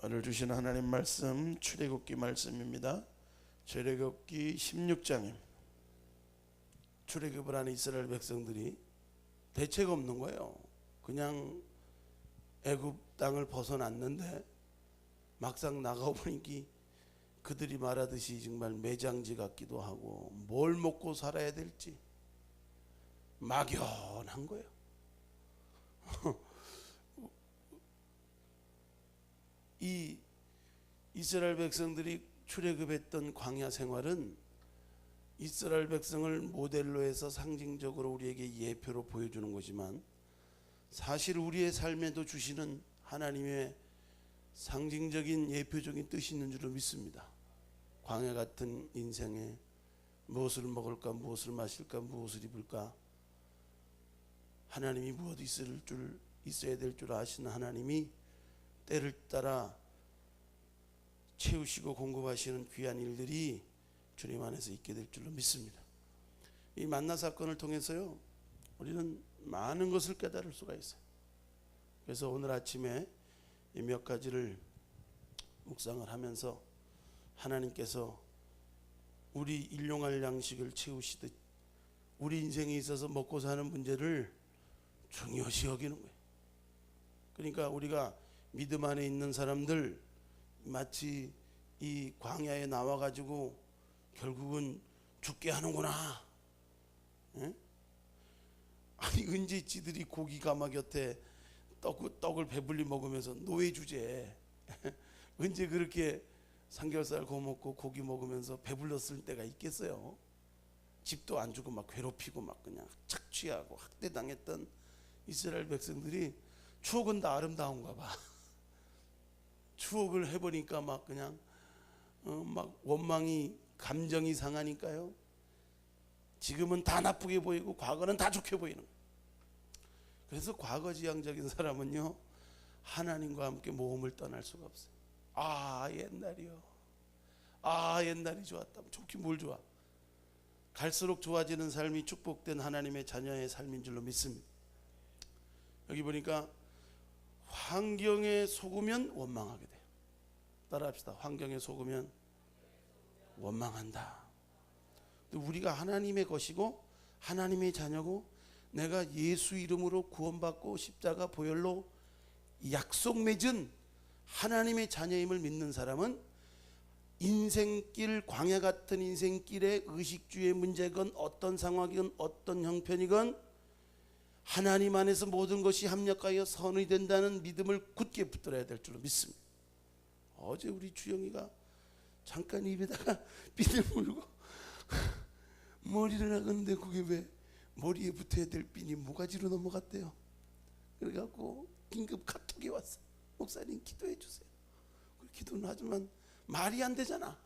오늘 주신 하나님 말씀 출애굽기 말씀입니다. 출애굽기 16장입니다. 출애굽을 하는 이스라엘 백성들이 대책 없는 거예요. 그냥 애굽 땅을 벗어났는데 막상 나가보니까 그들이 말하듯이 정말 매장지 같기도 하고 뭘 먹고 살아야 될지 막연한 거예요. 이 이스라엘 백성들이 출애굽했던 광야 생활은 이스라엘 백성을 모델로 해서 상징적으로 우리에게 예표로 보여주는 거지만 사실 우리의 삶에도 주시는 하나님의 상징적인 예표적인 뜻이 있는 줄로 믿습니다. 광야 같은 인생에 무엇을 먹을까, 무엇을 마실까, 무엇을 입을까, 하나님이 무엇 있어야 될 줄 아시는 하나님이 때를 따라 채우시고 공급하시는 귀한 일들이 주님 안에서 있게 될 줄로 믿습니다. 이 만나 사건을 통해서요, 우리는 많은 것을 깨달을 수가 있어요. 그래서 오늘 아침에 이 몇 가지를 묵상을 하면서 하나님께서 우리 일용할 양식을 채우시듯 우리 인생에 있어서 먹고 사는 문제를 중요시 여기는 거예요. 그러니까 우리가 믿음 안에 있는 사람들 마치 이 광야에 나와가지고 결국은 죽게 하는구나. 에? 아니 언제 지들이 고기 가마 곁에 떡을 배불리 먹으면서 노예 주제 언제 그렇게 삼겹살 구워 먹고 고기 먹으면서 배불렀을 때가 있겠어요? 집도 안 주고 막 괴롭히고 막 그냥 착취하고 학대당했던 이스라엘 백성들이 추억은 다 아름다운가 봐. 추억을 해보니까 막 그냥 막 원망이 감정이 상하니까요. 지금은 다 나쁘게 보이고 과거는 다 좋게 보이는 거예요. 그래서 과거지향적인 사람은요, 하나님과 함께 모험을 떠날 수가 없어요. 아 옛날이요, 아 옛날이 좋았다. 좋긴 뭘 좋아. 갈수록 좋아지는 삶이 축복된 하나님의 자녀의 삶인 줄로 믿습니다. 여기 보니까 환경에 속으면 원망하게 돼요. 따라합시다. 환경에 속으면 원망한다. 우리가 하나님의 것이고 하나님의 자녀고 내가 예수 이름으로 구원받고 십자가 보혈로 약속 맺은 하나님의 자녀임을 믿는 사람은 인생길, 광야 같은 인생길에 의식주의 문제건 어떤 상황이건 어떤 형편이건 하나님 안에서 모든 것이 합력하여 선이 된다는 믿음을 굳게 붙들어야 될 줄로 믿습니다. 어제 우리 주영이가 잠깐 입에다가 비늘 물고 머리를 하는데 그게 왜 머리에 붙어야 될 핀이 모가지로 넘어갔대요. 그래갖고 긴급 카톡이 왔어. 목사님 기도해 주세요. 기도는 하지만 말이 안 되잖아.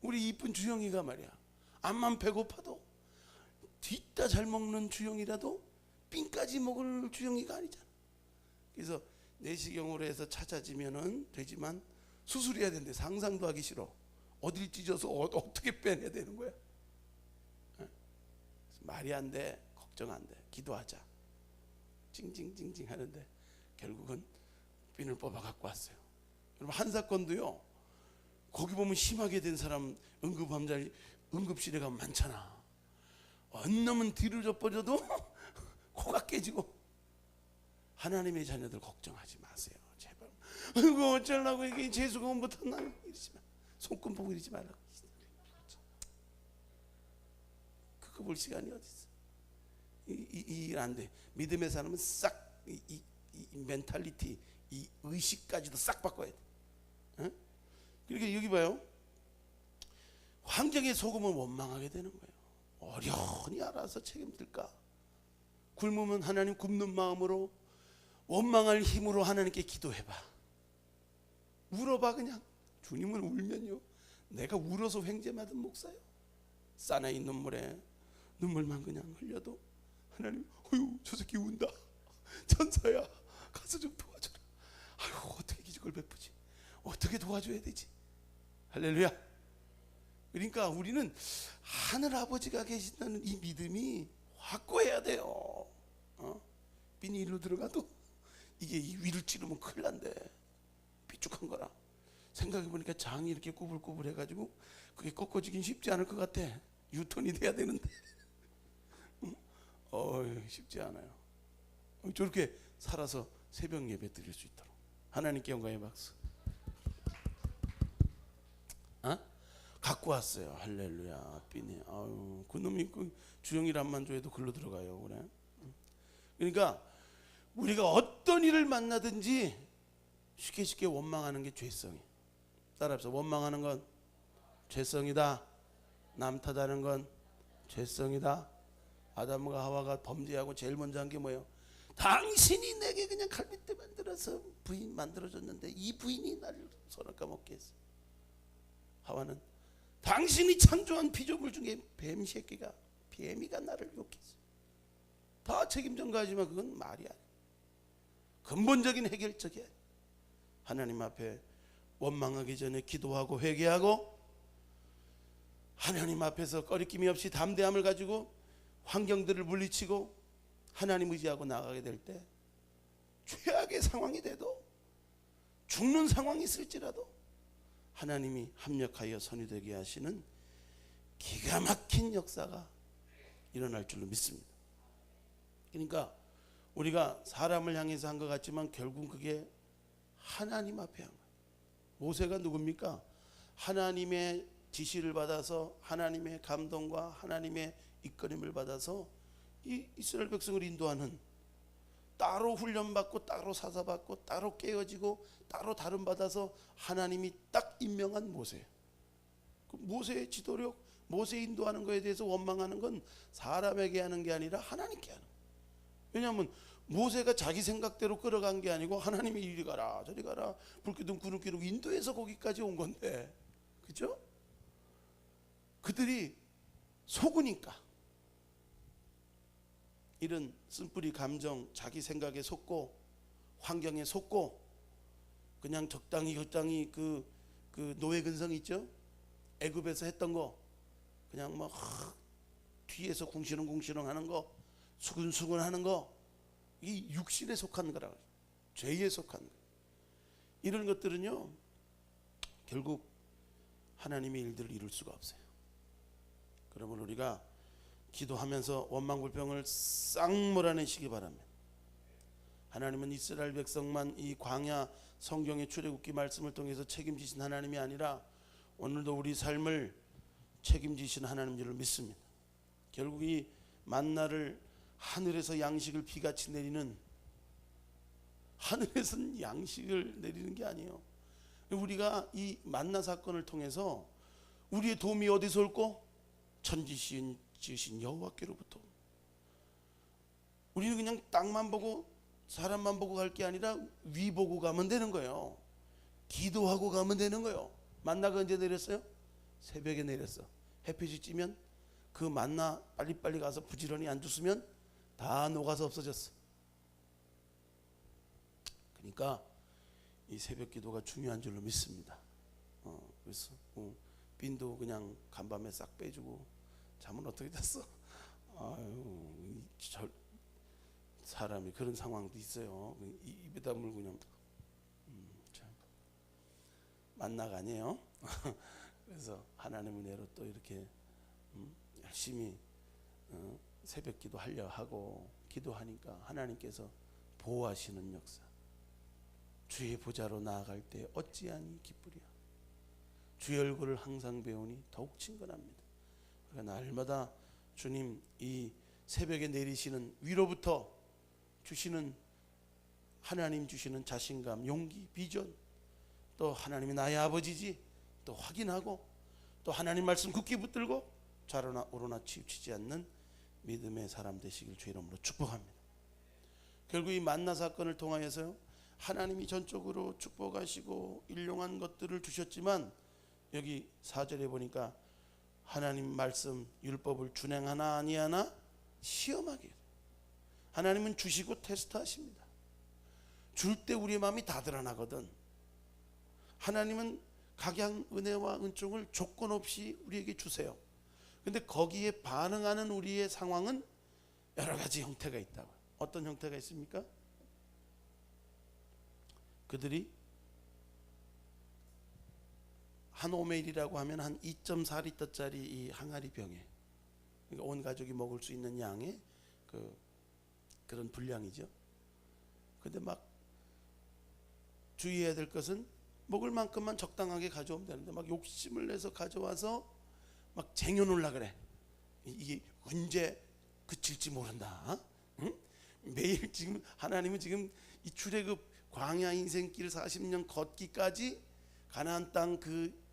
우리 이쁜 주영이가 말이야, 암만 배고파도 뒤따 잘 먹는 주영이라도 핀까지 먹을 주영이가 아니잖아. 그래서 내시경으로 해서 찾아지면은 되지만 수술해야 되는데 상상도 하기 싫어. 어딜 찢어서 어떻게 빼내야 되는 거야. 말이 안 돼, 걱정 안 돼, 기도하자. 찡찡찡찡 하는데 결국은 핀을 뽑아 갖고 왔어요. 여러분 한 사건도요, 거기 보면 심하게 된 사람 응급실에 가면 많잖아. 어느 놈은 뒤를 져버려도 코가 깨지고. 하나님의 자녀들 걱정하지 마세요. 제발. 이거 어쩌려고 이게 재수가 못한다 이러지 마. 손금 보고 이러지 말라고. 그거 볼 시간이 어디 있어. 이 일 안 돼. 믿음의 사람은 싹 이 멘탈리티, 이 의식까지도 싹 바꿔야 돼. 어? 그러니까 여기 봐요. 환경에 속으면 원망하게 되는 거예요. 어련히 알아서 책임질까. 굶으면 하나님 굶는 마음으로, 원망할 힘으로 하나님께 기도해봐. 울어봐. 그냥 주님을 울면요, 내가 울어서 횡재 맞은 목사요. 사나이 눈물에 눈물만 그냥 흘려도 하나님, 어휴 저 새끼 운다, 천사야 가서 좀 도와줘라. 아유 어떻게 기적을 베푸지, 어떻게 도와줘야 되지. 할렐루야. 그러니까 우리는 하늘 아버지가 계신다는 이 믿음이 확고해야 돼요. 빈이 일로 들어가도 이게 이 위를 찌르면 큰일 난대. 길쭉한 거라. 생각해보니까 장이 이렇게 꾸불꾸불 해가지고 그게 꺾어지긴 쉽지 않을 것 같아. 유턴이 돼야 되는데 쉽지 않아요. 저렇게 살아서 새벽 예배 드릴 수 있도록 하나님께 영광의 박수. 갖고 왔어요. 할렐루야. 삐네. 그놈이 그 주영이란만 줘도 글로 들어가요. 그래. 그러니까 우리가 어떤 일을 만나든지 쉽게 원망하는 게 죄성이. 따라합시다. 원망하는 건 죄성이다. 남 탓하는 건 죄성이다. 아담과 하와가 범죄하고 제일 먼저 한 게 뭐예요? 당신이 내게 그냥 갈빗대 만들어서 부인 만들어줬는데 이 부인이 나를 손을 까먹게 했어. 하와는 당신이 창조한 피조물 중에 뱀 새끼가 뱀이가 나를 욕했어. 다 책임 전가하지만 그건 말이 아니야. 근본적인 해결책이야. 하나님 앞에 원망하기 전에 기도하고 회개하고 하나님 앞에서 꺼리낌이 없이 담대함을 가지고 환경들을 물리치고 하나님 의지하고 나가게 될 때 최악의 상황이 돼도 죽는 상황이 있을지라도 하나님이 합력하여 선이 되게 하시는 기가 막힌 역사가 일어날 줄로 믿습니다. 그러니까 우리가 사람을 향해서 한 것 같지만 결국 그게 하나님 앞에 한 거예요. 모세가 누굽니까? 하나님의 지시를 받아서 하나님의 감동과 하나님의 이끌림을 받아서 이 이스라엘 백성을 인도하는, 따로 훈련받고 따로 사사받고 따로 깨어지고 따로 다름받아서 하나님이 딱 임명한 모세. 그 모세의 지도력, 모세 인도하는 것에 대해서 원망하는 건 사람에게 하는 게 아니라 하나님께 하는 거예요. 왜냐하면 모세가 자기 생각대로 끌어간 게 아니고 하나님이 이리 가라 저리 가라 불기둥 구름 기둥 인도해서 거기까지 온 건데, 그죠? 그들이 속으니까 이런 쓴뿌리 감정, 자기 생각에 속고 환경에 속고 그냥 적당히 그 노예 근성 있죠? 애굽에서 했던 거 그냥 막 뒤에서 궁시렁궁시렁 하는 거, 수근수근 하는 거, 이 육신에 속한 거라, 죄에 속한 거. 이런 것들은요 결국 하나님의 일들을 이룰 수가 없어요. 그러면 우리가 기도하면서 원망불평을 싹 몰아내시기 바랍니다. 하나님은 이스라엘 백성만 이 광야 성경의 출애굽기 말씀을 통해서 책임지신 하나님이 아니라 오늘도 우리 삶을 책임지신 하나님인 줄 믿습니다. 결국 이 만나를 하늘에서 양식을 비같이 내리는, 하늘에서는 양식을 내리는 게 아니에요. 우리가 이 만나 사건을 통해서 우리의 도움이 어디서 올고? 천지신 지으신 여호와께로부터. 우리는 그냥 땅만 보고 사람만 보고 갈 게 아니라 위 보고 가면 되는 거예요. 기도하고 가면 되는 거예요. 만나가 언제 내렸어요? 새벽에 내렸어. 햇빛이 찌면 그 만나 빨리빨리 가서 부지런히 안 줬으면 다 녹아서 없어졌어. 그러니까 이 새벽 기도가 중요한 줄로 믿습니다. 그래서 빈도 그냥 간밤에 싹 빼주고 잠은 어떻게 잤어? 아유, 사람이 그런 상황도 있어요. 입에다 물고 그냥 참 만나가 아니에요. 그래서 하나님 은혜로 또 이렇게 열심히 새벽 기도하려 하고 기도하니까 하나님께서 보호하시는 역사. 주의 보좌로 나아갈 때 어찌하니 기쁘랴. 주의 얼굴을 항상 배우니 더욱 친근합니다. 그러니까 날마다 주님 이 새벽에 내리시는 위로부터 주시는, 하나님 주시는 자신감, 용기, 비전, 또 하나님이 나의 아버지지 또 확인하고 또 하나님 말씀 굳게 붙들고 좌로나 우로나 치우치지 않는 믿음의 사람 되시길 주의 이름으로 축복합니다. 결국 이 만나 사건을 통하여서 하나님이 전적으로 축복하시고 일용한 것들을 주셨지만 여기 4절에 보니까 하나님 말씀 율법을 준행하나 아니하나 시험하게. 하나님은 주시고 테스트하십니다. 줄 때 우리의 마음이 다 드러나거든. 하나님은 각양 은혜와 은총을 조건 없이 우리에게 주세요. 근데 거기에 반응하는 우리의 상황은 여러 가지 형태가 있다고. 어떤 형태가 있습니까? 그들이 한 오멜이라고 하면 한 2.4리터짜리 이 항아리 병에, 그러니까 온 가족이 먹을 수 있는 양의 그런 분량이죠. 근데 막 주의해야 될 것은 먹을 만큼만 적당하게 가져오면 되는데 막 욕심을 내서 가져와서 막 쟁여놓으려 그래. 이게 언제 그칠지 모른다. 응? 매일 지금 하나님은 지금 이 출애굽 광야 인생길 40년 걷기까지 가나안 땅 그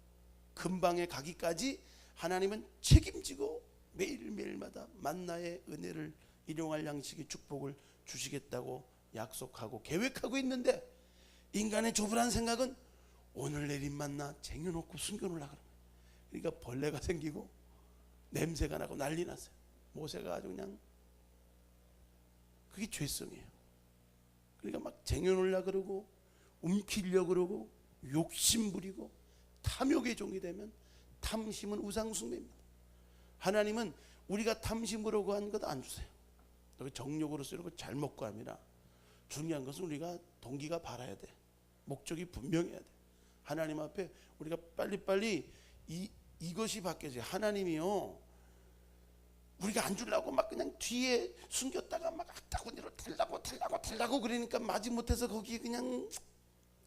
근방에 가기까지 하나님은 책임지고 매일매일마다 만나의 은혜를 일용할 양식의 축복을 주시겠다고 약속하고 계획하고 있는데, 인간의 조불한 생각은 오늘 내린 만나 쟁여놓고 숨겨놓으려고 그러는 거예요. 그러니까 벌레가 생기고 냄새가 나고 난리 났어요. 모세가 아주 그냥, 그게 죄성이에요. 그러니까 막 쟁여놓으려고 그러고 움키려고 그러고 욕심 부리고 탐욕의 종이 되면, 탐심은 우상숭배입니다. 하나님은 우리가 탐심으로 구한 것 안 주세요. 정욕으로 쓰려고 잘 먹고 합니다. 중요한 것은 우리가 동기가 바라야 돼. 목적이 분명해야 돼. 하나님 앞에 우리가 빨리빨리 이것이 바뀌어져요. 하나님이요, 우리가 안 주려고 막 그냥 뒤에 숨겼다가 막 악다구니로 달라고 그러니까 마지못해서 거기 그냥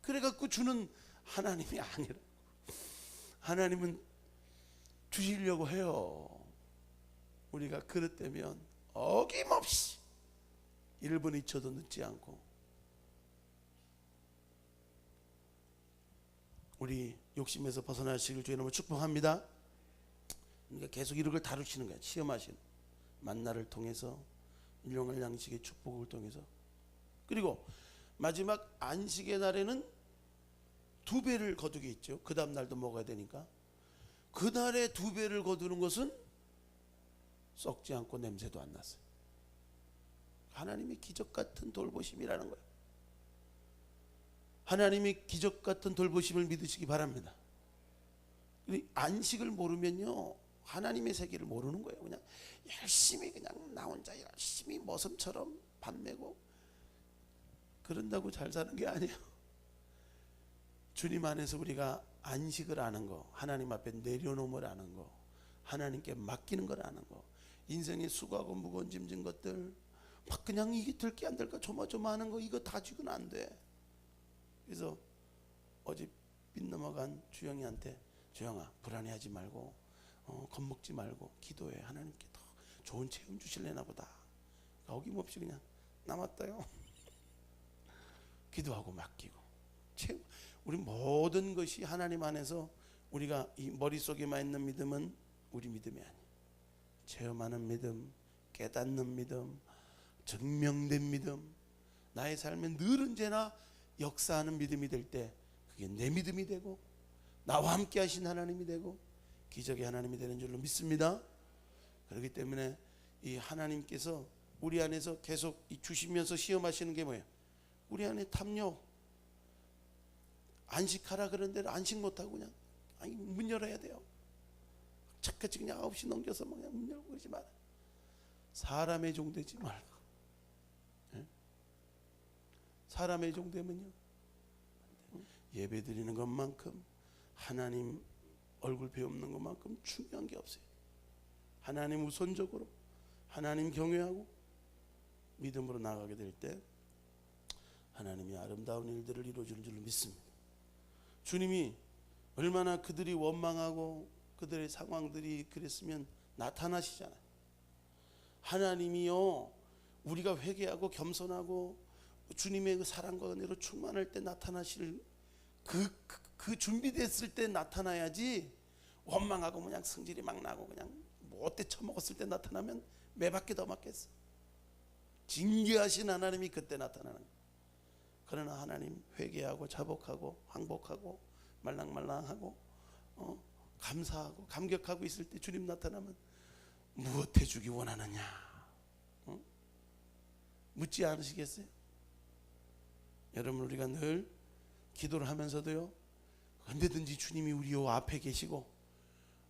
그래갖고 주는 하나님이 아니라, 하나님은 주시려고 해요. 우리가 그릇되면 어김없이 1분 2초도 늦지 않고, 우리 욕심에서 벗어나시길 주의 이름으로 축복합니다. 그러니까 계속 이런 걸 다루시는 거예요. 시험하시는 만나를 통해서, 일용할 양식의 축복을 통해서. 그리고 마지막 안식의 날에는 2배를 거두게 있죠. 그 다음 날도 먹어야 되니까. 그날에 2배를 거두는 것은 썩지 않고 냄새도 안 났어요. 하나님의 기적 같은 돌보심이라는 거예요. 하나님의 기적 같은 돌보심을 믿으시기 바랍니다. 안식을 모르면요, 하나님의 세계를 모르는 거예요. 그냥 열심히 그냥 나 혼자 열심히 머슴처럼 밥 메고 그런다고 잘 사는 게 아니에요. 주님 안에서 우리가 안식을 아는 거, 하나님 앞에 내려놓음을 아는 거, 하나님께 맡기는 걸 아는 거, 인생의 수고하고 무거운 짐진 것들 막 그냥 이게 될게 안 될까 조마조마하는 거, 이거 다 지고는 안 돼. 그래서 어제 빗 넘어간 주영이한테, 주영아 불안해하지 말고 겁먹지 말고 기도해. 하나님께 더 좋은 체험 주실래나 보다. 어김없이 그냥 남았다요. 기도하고 맡기고 체험. 우리 모든 것이 하나님 안에서, 우리가 이 머릿속에만 있는 믿음은 우리 믿음이 아니에요. 체험하는 믿음, 깨닫는 믿음, 증명된 믿음, 나의 삶에 늘 언제나 역사하는 믿음이 될 때 그게 내 믿음이 되고 나와 함께 하신 하나님이 되고 기적의 하나님이 되는 줄로 믿습니다. 그렇기 때문에 이 하나님께서 우리 안에서 계속 주시면서 시험하시는 게 뭐예요? 우리 안에 탐욕, 안식하라 그런데 안식 못하고 그냥 문 열어야 돼요. 착같이 그냥 9시 넘겨서 그냥 문 열고 그러지 마라. 사람의 종 되지 말고. 네? 사람의 종 되면요, 예배 드리는 것만큼, 하나님 얼굴 배우는 것만큼 중요한 게 없어요. 하나님 우선적으로 하나님 경외하고 믿음으로 나아가게 될 때 하나님이 아름다운 일들을 이루어주는 줄로 믿습니다. 주님이 얼마나 그들이 원망하고 그들의 상황들이 그랬으면 나타나시잖아요. 하나님이요, 우리가 회개하고 겸손하고 주님의 그 사랑과 은혜로 충만할 때 나타나실 그 준비됐을 때 나타나야지, 원망하고 그냥 성질이 막 나고 그냥 못돼 처먹었을 때 나타나면 매밖에 더 맞겠어. 징계하신 하나님이 그때 나타나는 거예요. 그러나 하나님 회개하고 자복하고 항복하고 말랑말랑하고 감사하고 감격하고 있을 때 주님 나타나면 무엇 해주기 원하느냐 묻지 않으시겠어요? 여러분, 우리가 늘 기도를 하면서도요, 언제든지 주님이 우리 요 앞에 계시고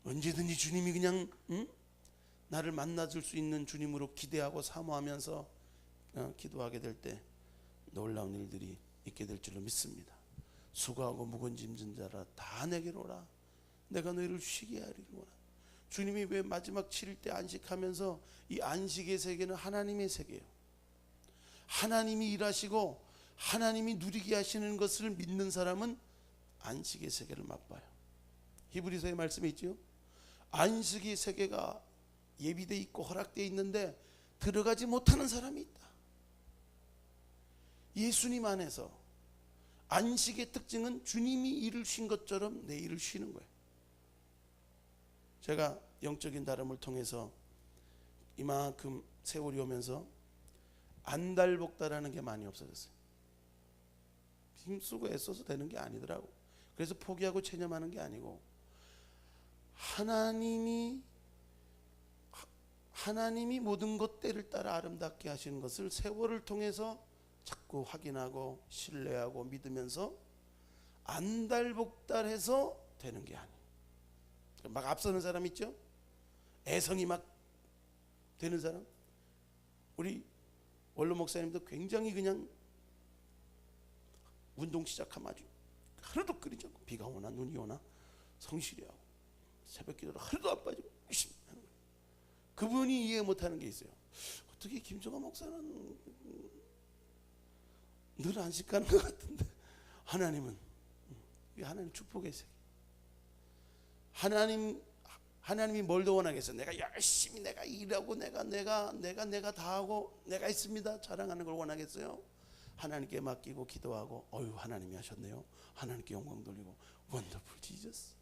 언제든지 주님이 그냥 나를 만나줄 수 있는 주님으로 기대하고 사모하면서 기도하게 될 때 놀라운 일들이 있게 될 줄로 믿습니다. 수고하고 무거운 짐진 자라 다 내게로 오라. 내가 너희를 쉬게 하리를 원한다. 주님이 왜 마지막 7일 때 안식하면서 이 안식의 세계는 하나님의 세계예요. 하나님이 일하시고 하나님이 누리게 하시는 것을 믿는 사람은 안식의 세계를 맛봐요. 히브리서의 말씀에 있죠. 안식의 세계가 예비되어 있고 허락되어 있는데 들어가지 못하는 사람이 있다. 예수님 안에서 안식의 특징은 주님이 일을 쉰 것처럼 내 일을 쉬는 거예요. 제가 영적인 다름을 통해서 이만큼 세월이 오면서 안달복달하는 게 많이 없어졌어요. 힘쓰고 애써서 되는 게 아니더라고. 그래서 포기하고 체념하는 게 아니고 하나님이 모든 것 때를 따라 아름답게 하시는 것을 세월을 통해서 자꾸 확인하고 신뢰하고 믿으면서 안달복달해서 되는 게 아니에요. 막 앞서는 사람 있죠? 애성이 막 되는 사람. 우리 원로 목사님도 굉장히 그냥 운동 시작하면 아주 하루도 끓이지 않고 비가 오나 눈이 오나 성실히 하고 새벽 기도를 하루도 안 빠지고 열심히 하는 거예요. 그분이 이해 못하는 게 있어요. 어떻게 김종환 목사는 늘 안식하는 것 같은데 하나님은 하나님 축복의 세계. 하나님이 뭘 더 원하겠어요? 내가 열심히 내가 일하고 내가 다 하고 내가 있습니다 자랑하는 걸 원하겠어요? 하나님께 맡기고 기도하고 어휴 하나님이 하셨네요. 하나님께 영광 돌리고 원더풀 지저스.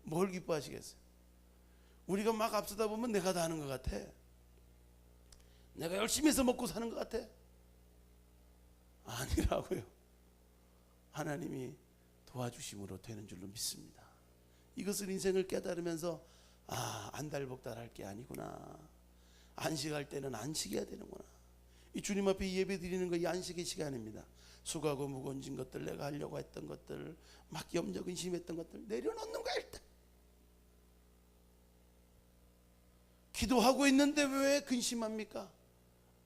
뭘 기뻐하시겠어요? 우리가 막 앞서다 보면 내가 다 하는 것 같아. 내가 열심히 해서 먹고 사는 것 같아. 아니라고요. 하나님이 도와주심으로 되는 줄로 믿습니다. 이것을 인생을 깨달으면서 안달복달할 게 아니구나. 안식할 때는 안식해야 되는구나. 이 주님 앞에 예배 드리는 거 이 안식의 시간입니다. 수고하고 무거운 짐 것들, 내가 하려고 했던 것들, 막 염려 근심했던 것들 내려놓는 거야. 일단 기도하고 있는데 왜 근심합니까?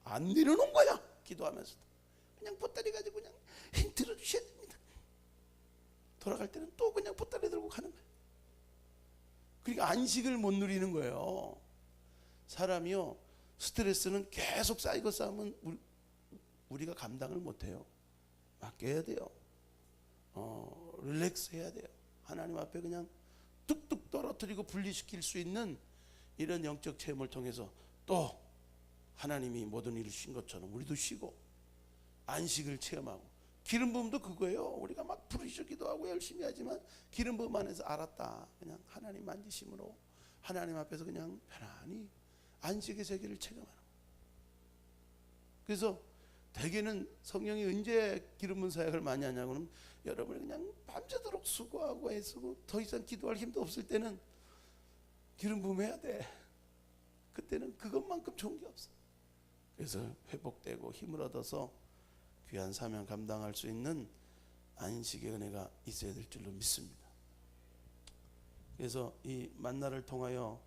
안 내려놓은 거야. 기도하면서도 그냥 보따리 가지고 그냥 들어주셔야 됩니다. 돌아갈 때는 또 그냥 보따리 들고 가는 거예요. 그러니까 안식을 못 누리는 거예요. 사람이요 스트레스는 계속 쌓이고 쌓으면 우리가 감당을 못해요. 맡겨야 돼요. 릴렉스 해야 돼요. 하나님 앞에 그냥 뚝뚝 떨어뜨리고 분리시킬 수 있는 이런 영적 체험을 통해서 또 하나님이 모든 일을 쉰 것처럼 우리도 쉬고 안식을 체험하고, 기름 부음도 그거예요. 우리가 막 부르짖어 기도하고 열심히 하지만 기름 부음 안에서 알았다. 그냥 하나님 만지심으로 하나님 앞에서 그냥 편안히 안식의 세계를 체험하는 거예요. 그래서 대개는 성령이 언제 기름 부음 사역을 많이 하냐고는 여러분이 그냥 밤새도록 수고하고 애쓰고 더 이상 기도할 힘도 없을 때는 기름 부음 해야 돼. 그때는 그것만큼 좋은 게 없어. 그래서 회복되고 힘을 얻어서 귀한 사명 감당할 수 있는 안식의 은혜가 있어야 될 줄로 믿습니다. 그래서 이 만나를 통하여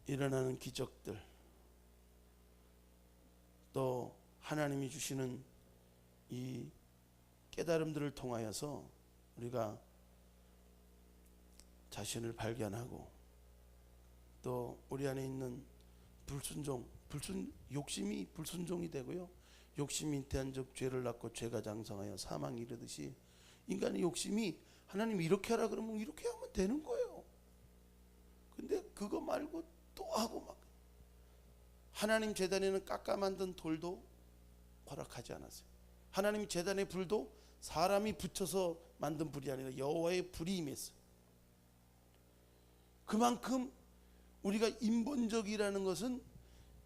일어나는 기적들, 또 하나님이 주시는 이 깨달음들을 통하여서 우리가 자신을 발견하고 또 우리 안에 있는 욕심이 불순종이 되고요. 욕심이 잉태한 적 죄를 낳고 죄가 장성하여 사망이 이르듯이 인간의 욕심이 하나님 이렇게 하라 그러면 이렇게 하면 되는 거예요. 근데 그거 말고 또 하고 막 하나님 제단에는 깎아 만든 돌도 허락하지 않았어요. 하나님 제단의 불도 사람이 붙여서 만든 불이 아니라 여호와의 불이 임했어요. 그만큼 우리가 인본적이라는 것은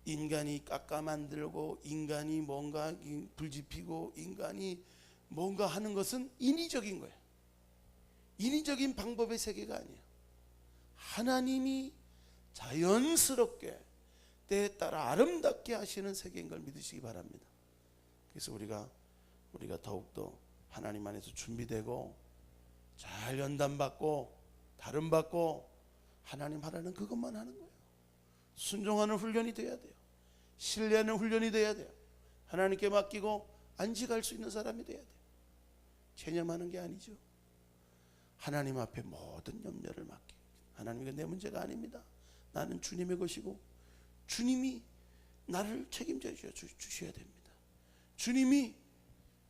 인간이 깎아 만들고 인간이 뭔가 불 지피고 인간이 뭔가 하는 것은 인위적인 거예요. 인위적인 방법의 세계가 아니에요. 하나님이 자연스럽게 때에 따라 아름답게 하시는 세계인 걸 믿으시기 바랍니다. 그래서 우리가 더욱더 하나님 안에서 준비되고 잘 연단받고 다름받고 하나님 하라는 그것만 하는 거예요. 순종하는 훈련이 돼야 돼요. 신뢰하는 훈련이 돼야 돼요. 하나님께 맡기고 안식할 수 있는 사람이 돼야 돼요. 체념하는 게 아니죠. 하나님 앞에 모든 염려를 맡기고, 하나님 내 문제가 아닙니다. 나는 주님의 것이고 주님이 나를 책임져 주셔야 됩니다. 주님이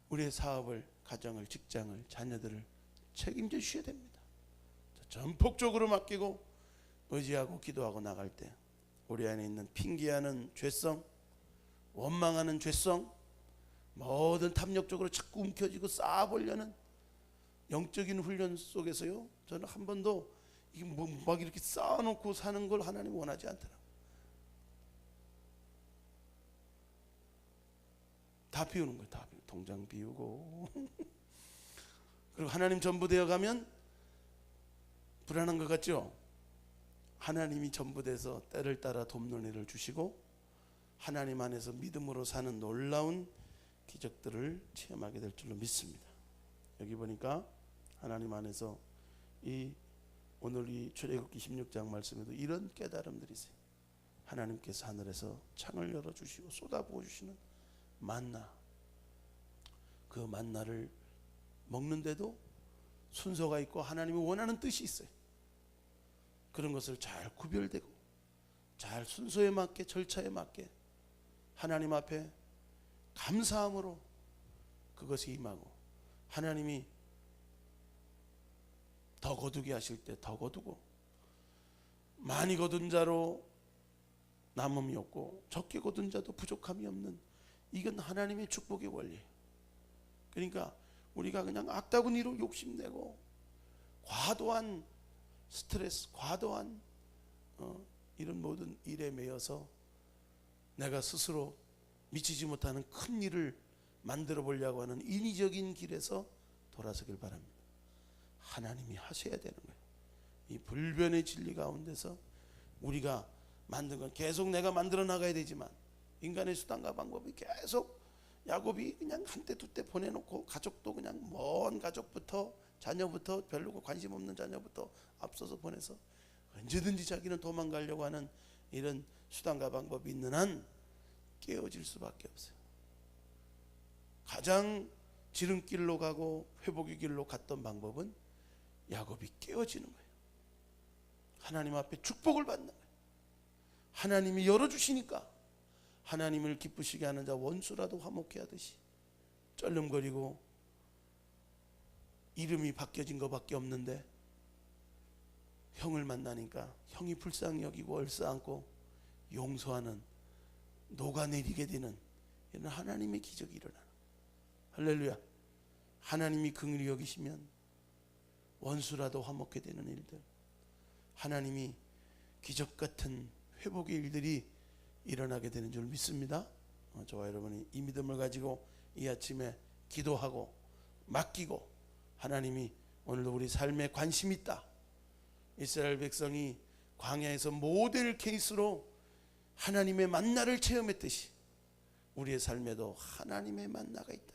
우리의 사업을, 가정을, 직장을, 자녀들을 책임져 주셔야 됩니다. 전폭적으로 맡기고 의지하고 기도하고 나갈 때 우리 안에 있는 핑계하는 죄성, 원망하는 죄성, 모든 탐욕적으로 자꾸 움켜쥐고 쌓아보려는 영적인 훈련 속에서요, 저는 한 번도 막 이렇게 쌓아놓고 사는 걸 하나님 원하지 않더라고요. 다 비우는 거예요. 다 비우고, 통장 비우고 그리고 하나님 전부되어 가면 불안한 것 같죠? 하나님이 전부돼서 때를 따라 돕는 일을 주시고 하나님 안에서 믿음으로 사는 놀라운 기적들을 체험하게 될 줄로 믿습니다. 여기 보니까 하나님 안에서 오늘 이 출애굽기 16장 말씀에도 이런 깨달음들이 있어요. 하나님께서 하늘에서 창을 열어주시고 쏟아부어 주시는 만나, 그 만나를 먹는데도 순서가 있고 하나님이 원하는 뜻이 있어요. 그런 것을 잘 구별되고 잘 순서에 맞게, 절차에 맞게 하나님 앞에 감사함으로 그것이 임하고, 하나님이 더 거두게 하실 때 더 거두고, 많이 거둔 자로 남음이 없고 적게 거둔 자도 부족함이 없는, 이건 하나님의 축복의 원리예요. 그러니까 우리가 그냥 악다구니로 욕심내고 과도한 스트레스, 과도한 이런 모든 일에 매여서 내가 스스로 미치지 못하는 큰 일을 만들어 보려고 하는 인위적인 길에서 돌아서길 바랍니다. 하나님이 하셔야 되는 거예요. 이 불변의 진리 가운데서 우리가 만든 건 계속 내가 만들어 나가야 되지만, 인간의 수단과 방법이 계속 야곱이 그냥 한때 두 때 보내놓고, 가족도 그냥 먼 가족부터, 자녀부터, 별로 관심 없는 자녀부터 앞서서 보내서 언제든지 자기는 도망가려고 하는 이런 수단과 방법이 있는 한 깨어질 수밖에 없어요. 가장 지름길로 가고 회복의 길로 갔던 방법은 야곱이 깨어지는 거예요. 하나님 앞에 축복을 받는 거예요. 하나님이 열어주시니까 하나님을 기쁘시게 하는 자 원수라도 화목해 하듯이 쩔름거리고 이름이 바뀌어진 것밖에 없는데 형을 만나니까 형이 불쌍히 여기고 얼싸안고 용서하는, 녹아내리게 되는 이런 하나님의 기적이 일어나는, 할렐루야. 하나님이 긍휼히 여기시면 원수라도 화목해 되는 일들, 하나님이 기적 같은 회복의 일들이 일어나게 되는 줄 믿습니다. 저와 여러분이 이 믿음을 가지고 이 아침에 기도하고 맡기고, 하나님이 오늘도 우리 삶에 관심 있다, 이스라엘 백성이 광야에서 모델 케이스로 하나님의 만나를 체험했듯이 우리의 삶에도 하나님의 만나가 있다.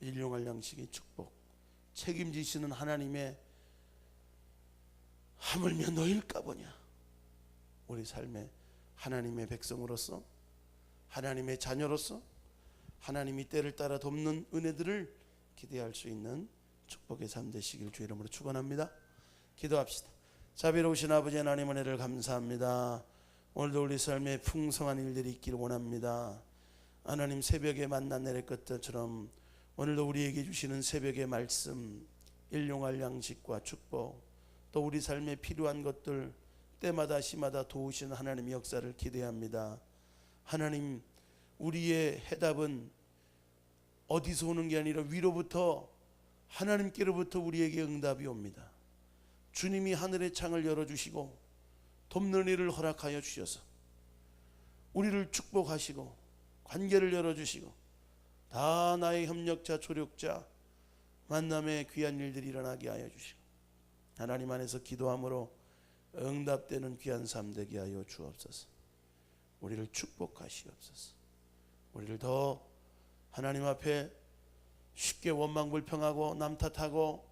일용할 양식의 축복, 책임지시는 하나님의, 하물며 너일까 보냐. 우리 삶에 하나님의 백성으로서, 하나님의 자녀로서 하나님이 때를 따라 돕는 은혜들을 기대할 수 있는 축복의 삶 되시길 주 이름으로 축원합니다. 기도합시다. 자비로우신 아버지 하나님, 은혜를 감사합니다. 오늘도 우리 삶에 풍성한 일들이 있기를 원합니다. 하나님, 새벽에 만나 내릴 것처럼 오늘도 우리에게 주시는 새벽의 말씀, 일용할 양식과 축복, 또 우리 삶에 필요한 것들 때마다 시마다 도우시는 하나님의 역사를 기대합니다. 하나님, 우리의 해답은 어디서 오는 게 아니라 위로부터, 하나님께로부터 우리에게 응답이 옵니다. 주님이 하늘의 창을 열어주시고 돕는 일을 허락하여 주셔서 우리를 축복하시고 관계를 열어주시고 다 나의 협력자, 조력자, 만남의 귀한 일들이 일어나게 하여 주시고 하나님 안에서 기도함으로 응답되는 귀한 삶 되게 하여 주옵소서. 우리를 축복하시옵소서. 우리를 더 하나님 앞에 쉽게 원망불평하고 남 탓하고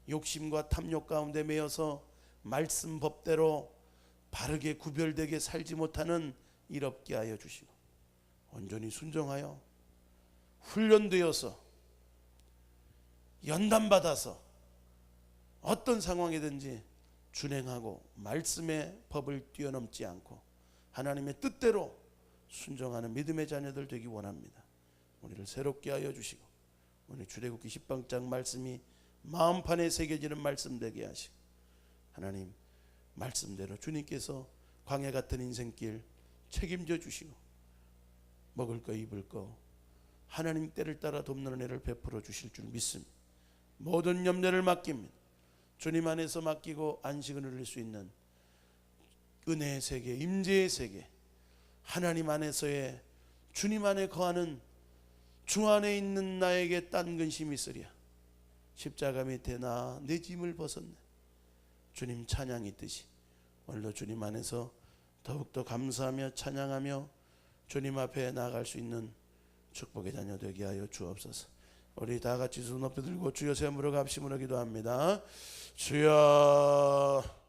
욕심과 탐욕 가운데 매여서 말씀 법대로 바르게 구별되게 살지 못하는 일 없게 하여 주시고 온전히 순종하여 훈련되어서 연단받아서 어떤 상황이든지 준행하고 말씀의 법을 뛰어넘지 않고 하나님의 뜻대로 순종하는 믿음의 자녀들 되기 원합니다. 우리를 새롭게 하여 주시고 오늘 출애굽기 10장 말씀이 마음판에 새겨지는 말씀 되게 하시고 하나님 말씀대로 주님께서 광야 같은 인생길 책임져 주시고 먹을 거 입을 거 하나님 때를 따라 돕는 은혜를 베풀어 주실 줄 믿습니다. 모든 염려를 맡깁니다. 주님 안에서 맡기고 안식을 누릴 수 있는 은혜의 세계, 임재의 세계, 하나님 안에서의 주님 안에 거하는 주 안에 있는 나에게 딴 근심이 있으랴. 십자가 밑에 나 내 짐을 벗었네. 주님 찬양이 있듯이 오늘도 주님 안에서 더욱더 감사하며 찬양하며 주님 앞에 나아갈 수 있는 축복의 자녀 되게 하여 주옵소서. 우리 다 같이 두 높이 들고 주여 세움으로 갑심으로 기도합니다. 주여